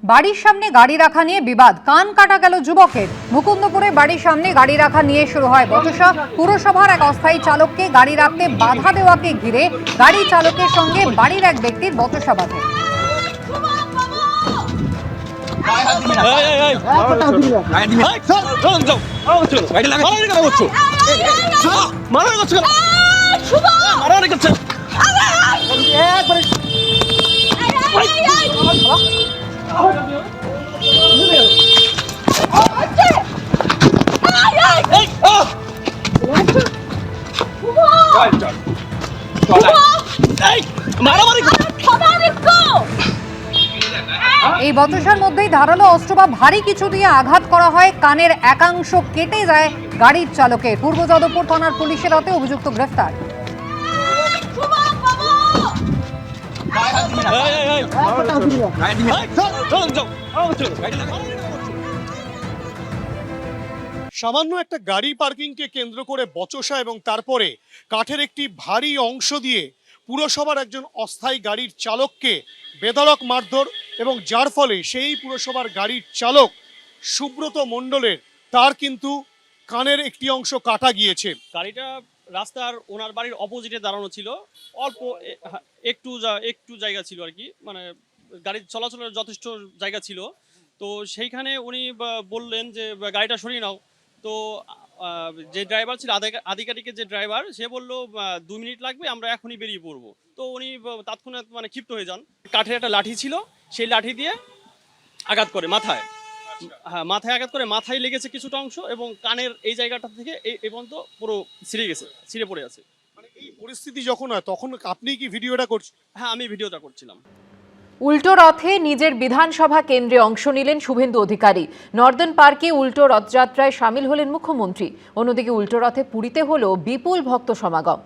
বাড়ির সামনে গাড়ি রাখা নিয়ে বিবাদ, কান কাটা গেল যুবকের। মুকুন্দপুরে বাড়ির সামনে গাড়ি রাখা নিয়ে শুরু হয় বচসা। পুরসভার এক অস্থায়ী চালককে গাড়ি রাখতে বাধা দেওয়াকে ঘিরে গাড়ি চালকের সঙ্গে বাড়ির এক ব্যক্তির বচসা বাধে। এই বচসার মধ্যেই ধারালো অস্ত্র বা ভারী কিছু দিয়ে আঘাত করা হয়, কানের একাংশ কেটে যায় গাড়ির চালকের। পূর্ব যাদবপুর থানার পুলিশের হাতে অভিযুক্ত গ্রেফতার। সামান্য একটা গাড়ি পার্কিংকে কেন্দ্র করে বচসা এবং তারপরে কাঠের একটি ভারী অংশ দিয়ে পুরসভার একজন অস্থায়ী গাড়ির চালককে বেধড়ক মারধর, এবং যার ফলে সেই পুরসভার গাড়ির চালক সুব্রত মণ্ডলের তার কিন্তু কানের একটি অংশ কাটা গিয়েছে। গাড়িটা রাস্তার ওনার বাড়ির অপোজিটে দাঁড়ানো ছিল, অল্প একটু জায়গা ছিল আর কি, মানে গাড়ির চলাচলের যথেষ্ট জায়গা ছিল। তো সেইখানে উনি বললেন যে গাড়িটা সরিয়ে নাও। তো যে ড্রাইভার ছিল, আধিকারিকের যে ড্রাইভার, সে বললো 2 মিনিট লাগবে, আমরা এখনই বেরিয়ে পড়বো। তো উনি তৎক্ষণাৎ মানে ক্ষিপ্ত হয়ে যান। কাঠের একটা লাঠি ছিল, সেই লাঠি দিয়ে আঘাত করে মাথায়। হ্যাঁ, মাথায় আঘাত করে, মাথায় লেগেছে কিছুটা অংশ, এবং কানের এই জায়গাটা থেকে এই পর্যন্ত পুরো ছিঁড়ে পড়ে আছে। মানে এই পরিস্থিতি যখন হয় তখন আপনি কি ভিডিওটা করছেন? হ্যাঁ, আমি ভিডিওটা করছিলাম। উল্টো রথে নিজের বিধানসভা কেন্দ্রে অংশ নিলেন শুভেন্দু অধিকারী। নর্দার্ন পার্কে উল্টো রথযাত্রায় সামিল হলেন মুখ্যমন্ত্রী। অন্যদিকে উল্টো রথে পুরীতে হলো বিপুল ভক্ত সমাগম।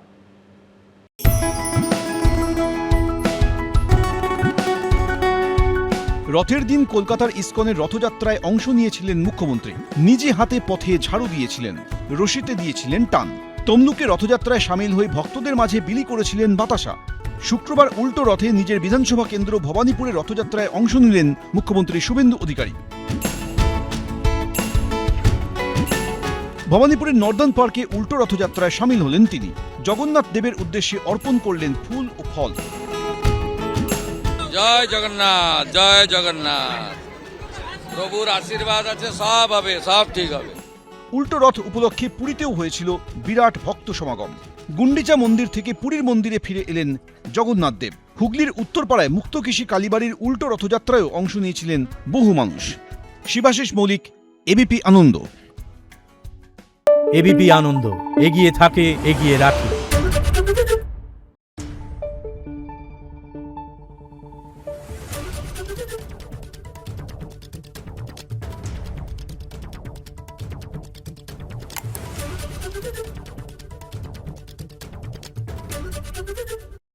রথের দিন কলকাতার ইসকনের রথযাত্রায় অংশ নিয়েছিলেন মুখ্যমন্ত্রী। নিজে হাতে পথে ঝাড়ু দিয়েছিলেন, রশিতে দিয়েছিলেন টান। তমলুকে রথযাত্রায় সামিল হয়ে ভক্তদের মাঝে বিলি করেছিলেন বাতাসা। শুক্রবার উল্টো রথে নিজের বিধানসভা কেন্দ্র ভবানীপুরে রথযাত্রায় অংশ নিলেন মুখ্যমন্ত্রী শুভেন্দু অধিকারী। ভবানীপুরের নর্দার্ন পার্কে উল্টো রথযাত্রায় সামিল হলেন তিনি। জগন্নাথ দেবের উদ্দেশ্যে অর্পণ করলেন ফুল ও ফল। জয় জগন্নাথ, জয় জগন্নাথ। প্রভুর আশীর্বাদ আছে, সব হবে, সব ঠিক হবে। উল্টো রথ উপলক্ষে পুরীতেও হয়েছিল বিরাট ভক্ত সমাগম। গুন্ডিচা মন্দির থেকে পুরীর মন্দিরে ফিরে এলেন জগন্নাথ দেব। হুগলির উত্তরপাড়ায় মুক্তকেশী কালীবাড়ির উল্টো রথযাত্রায়ও অংশ নিয়েছিলেন বহু মানুষ। শিবাশিস মৌলিক, এবিপি আনন্দ। এবিপি আনন্দ, এগিয়ে থাকে, এগিয়ে রাখে।